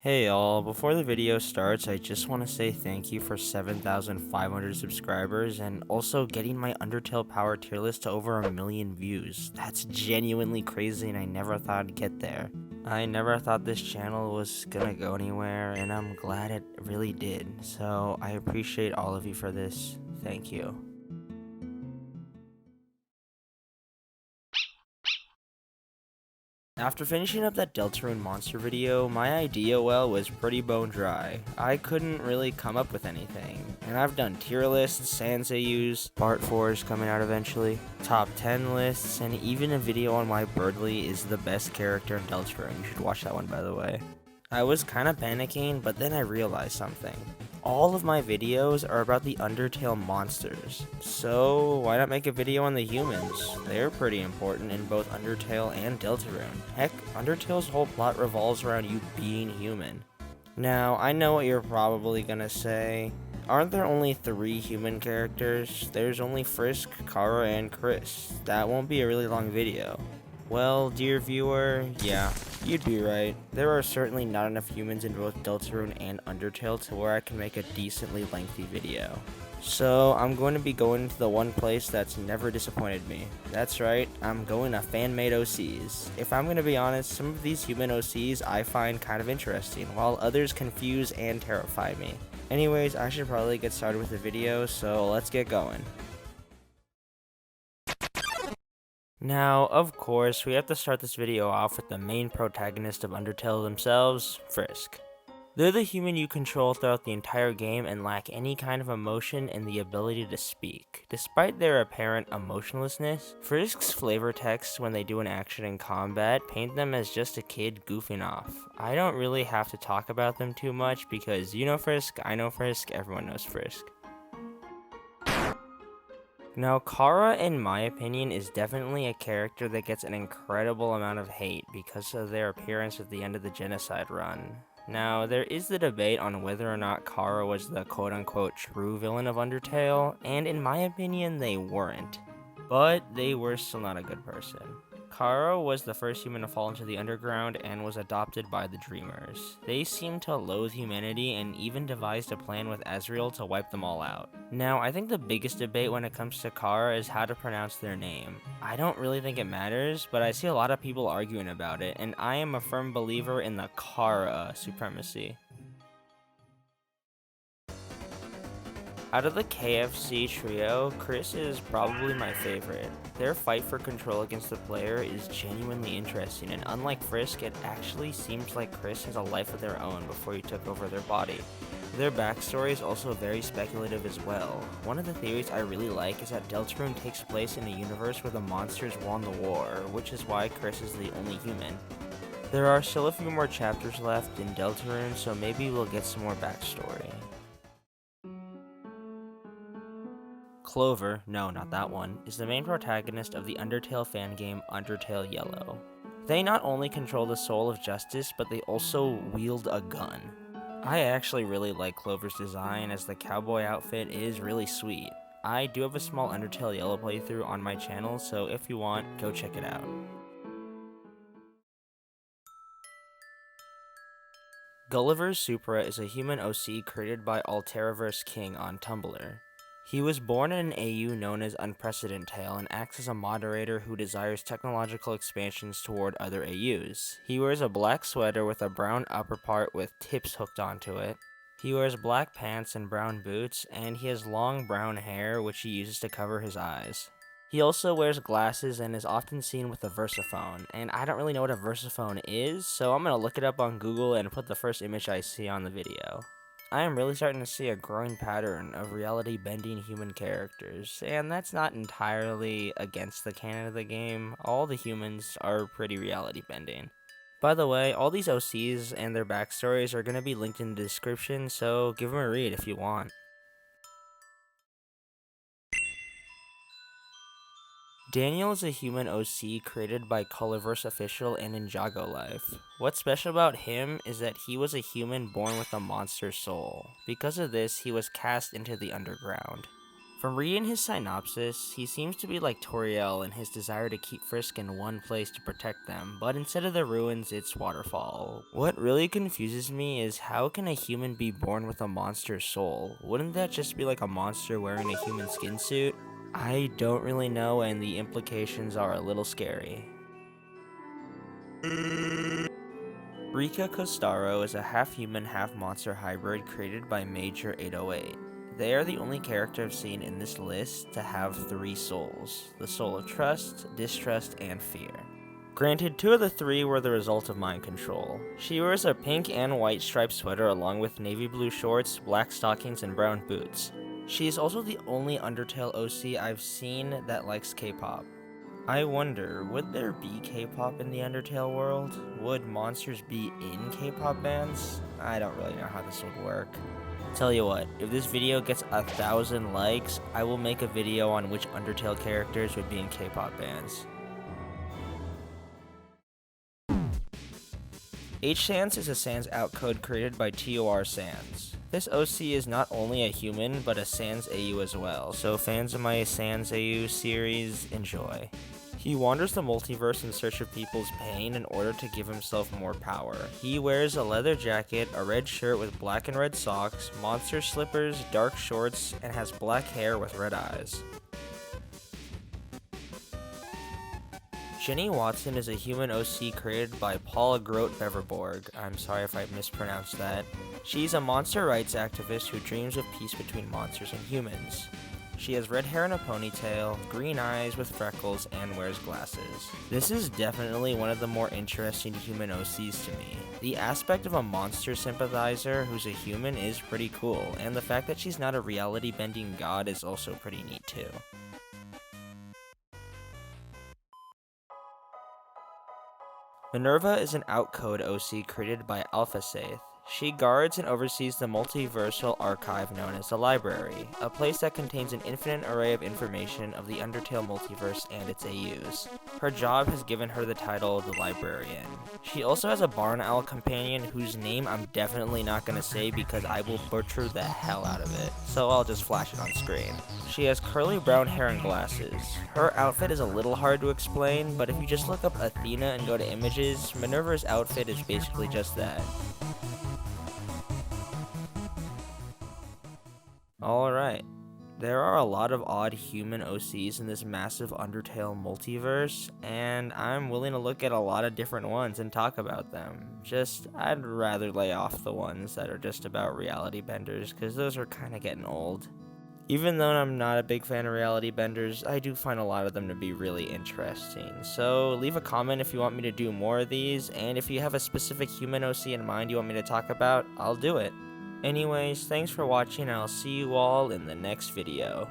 Hey all, before the video starts, I just want to say thank you for 7,500 subscribers and also getting my Undertale Power tier list to over 1,000,000 views. That's genuinely crazy and I never thought I'd get there. I never thought this channel was gonna go anywhere and I'm glad it really did. So I appreciate all of you for this. Thank you. After finishing up that Deltarune monster video, my idea well was pretty bone dry. I couldn't really come up with anything. And I've done tier lists, Sanseius, part 4 is coming out eventually, top 10 lists, and even a video on why Birdly is the best character in Deltarune. You should watch that one, by the way. I was kinda panicking, but then I realized something. All of my videos are about the Undertale monsters, so why not make a video on the humans? They're pretty important in both Undertale and Deltarune. Heck, Undertale's whole plot revolves around you being human. Now, I know what you're probably gonna say. Aren't there only 3 human characters? There's only Frisk, Cara, and Chris. That won't be a really long video. Well, dear viewer, yeah, you'd be right. There are certainly not enough humans in both Deltarune and Undertale to where I can make a decently lengthy video. So, I'm going to be going to the one place that's never disappointed me. That's right, I'm going to fan-made OCs. If I'm going to be honest, some of these human OCs I find kind of interesting, while others confuse and terrify me. Anyways, I should probably get started with the video, so let's get going. Now, of course, we have to start this video off with the main protagonist of Undertale themselves, Frisk. They're the human you control throughout the entire game and lack any kind of emotion and the ability to speak. Despite their apparent emotionlessness, Frisk's flavor texts when they do an action in combat paint them as just a kid goofing off. I don't really have to talk about them too much because you know Frisk, I know Frisk, everyone knows Frisk. Now, Cara, in my opinion, is definitely a character that gets an incredible amount of hate because of their appearance at the end of the Genocide run. Now, there is the debate on whether or not Cara was the quote-unquote true villain of Undertale, and in my opinion, they weren't. But they were still not a good person. Cara was the first human to fall into the underground and was adopted by the Dreamers. They seemed to loathe humanity and even devised a plan with Azrael to wipe them all out. Now, I think the biggest debate when it comes to Cara is how to pronounce their name. I don't really think it matters, but I see a lot of people arguing about it, and I am a firm believer in the Cara supremacy. Out of the KFC trio, Chris is probably my favorite. Their fight for control against the player is genuinely interesting, and unlike Frisk, it actually seems like Chris has a life of their own before he took over their body. Their backstory is also very speculative as well. One of the theories I really like is that Deltarune takes place in a universe where the monsters won the war, which is why Chris is the only human. There are still a few more chapters left in Deltarune, so maybe we'll get some more backstory. Clover, no, not that one, is the main protagonist of the Undertale fan game Undertale Yellow. They not only control the soul of justice, but they also wield a gun. I actually really like Clover's design, as the cowboy outfit is really sweet. I do have a small Undertale Yellow playthrough on my channel, so if you want, go check it out. Gulliver's Supra is a human OC created by Alteraverse King on Tumblr. He was born in an AU known as Unprecedentale and acts as a moderator who desires technological expansions toward other AUs. He wears a black sweater with a brown upper part with tips hooked onto it. He wears black pants and brown boots, and he has long brown hair which he uses to cover his eyes. He also wears glasses and is often seen with a Versaphone, and I don't really know what a Versaphone is, so I'm gonna look it up on Google and put the first image I see on the video. I am really starting to see a growing pattern of reality-bending human characters, and that's not entirely against the canon of the game. All the humans are pretty reality-bending. By the way, all these OCs and their backstories are going to be linked in the description, so give them a read if you want. Daniel is a human OC created by Colorverse Official and Ninjago Life. What's special about him is that he was a human born with a monster soul. Because of this, he was cast into the underground. From reading his synopsis, he seems to be like Toriel in his desire to keep Frisk in one place to protect them, but instead of the ruins, it's Waterfall. What really confuses me is how can a human be born with a monster soul? Wouldn't that just be like a monster wearing a human skin suit? I don't really know, and the implications are a little scary. Rika Costaro is a half-human, half-monster hybrid created by Major 808. They are the only character I've seen in this list to have 3 souls, the soul of trust, distrust, and fear. Granted, 2 of the 3 were the result of mind control. She wears a pink and white striped sweater along with navy blue shorts, black stockings, and brown boots. She is also the only Undertale OC I've seen that likes K-pop. I wonder, would there be K-pop in the Undertale world? Would monsters be in K-pop bands? I don't really know how this would work. Tell you what, if this video gets 1,000 likes, I will make a video on which Undertale characters would be in K-pop bands. H-Sans is a Sans outcode created by TOR Sans. This OC is not only a human, but a Sans AU as well, so fans of my Sans AU series, enjoy. He wanders the multiverse in search of people's pain in order to give himself more power. He wears a leather jacket, a red shirt with black and red socks, monster slippers, dark shorts, and has black hair with red eyes. Jenny Watson is a human OC created by Paula Grote-Beverborg. I'm sorry if I mispronounced that. She's a monster rights activist who dreams of peace between monsters and humans. She has red hair and a ponytail, green eyes with freckles, and wears glasses. This is definitely one of the more interesting human OCs to me. The aspect of a monster sympathizer who's a human is pretty cool, and the fact that she's not a reality-bending god is also pretty neat too. Minerva is an outcode OC created by Alpha Saith. She guards and oversees the multiversal archive known as the Library, a place that contains an infinite array of information of the Undertale multiverse and its AUs. Her job has given her the title the Librarian. She also has a barn owl companion whose name I'm definitely not going to say because I will butcher the hell out of it, so I'll just flash it on screen. She has curly brown hair and glasses. Her outfit is a little hard to explain, but if you just look up Athena and go to images, Minerva's outfit is basically just that. Alright, there are a lot of odd human OCs in this massive Undertale multiverse, and I'm willing to look at a lot of different ones and talk about them. I'd rather lay off the ones that are just about reality benders, because those are kind of getting old. Even though I'm not a big fan of reality benders, I do find a lot of them to be really interesting. So leave a comment if you want me to do more of these, and if you have a specific human OC in mind you want me to talk about, I'll do it. Anyways, thanks for watching, and I'll see you all in the next video.